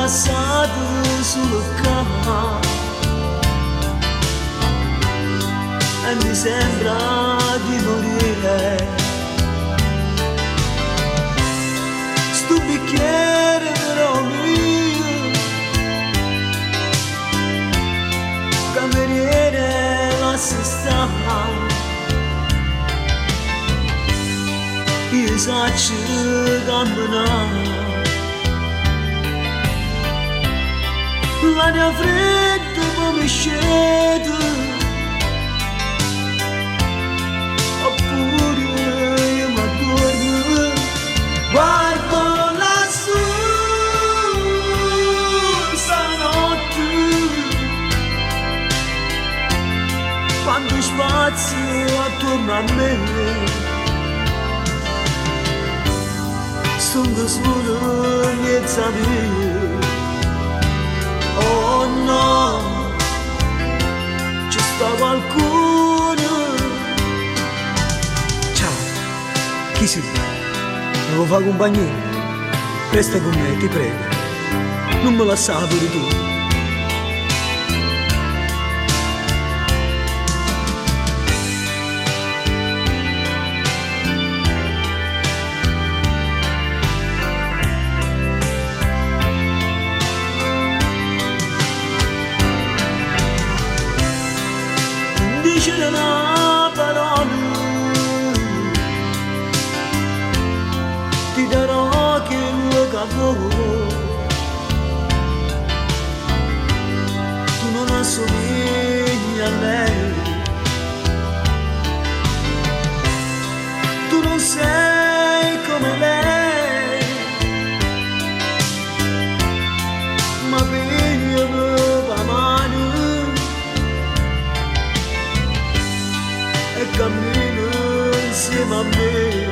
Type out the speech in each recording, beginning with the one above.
passato sul campo e mi sembra di morire. Sto bicchiere però mio, cameriere l'assistente, io saccio camminare. L'aria fredda poi mi scende, oppure io mi addormo, guardo lassù stanotte, quando spazio attorno a me, sono solo mezza mia. Oh no, ci sta qualcuno. Ciao, chi sei? Mi vuoi fare compagnia? Resta con me, ti prego. Non me lasciare pure tu. Dice una parola, ti darò quello che vuoi. Tu non assomigli a lei, tu non sei come lei, ma pigliami la mano e cammino insieme a me.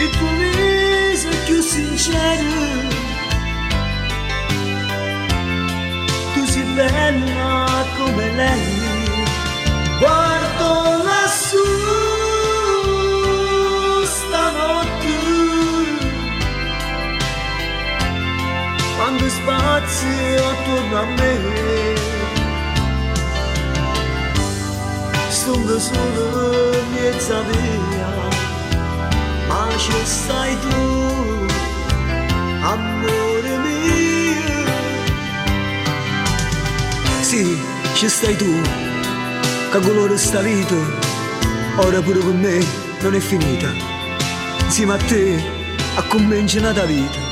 Il tuo viso è più sincero, tu sei bella come lei. Guardo lassù stanotte, quando spazio attorno a me, sono solo mezza via, ma ci stai tu, amore mio. Sì, ci stai tu, che colore sta vita, ora pure con me non è finita. Insieme a te ha cominciato la vita.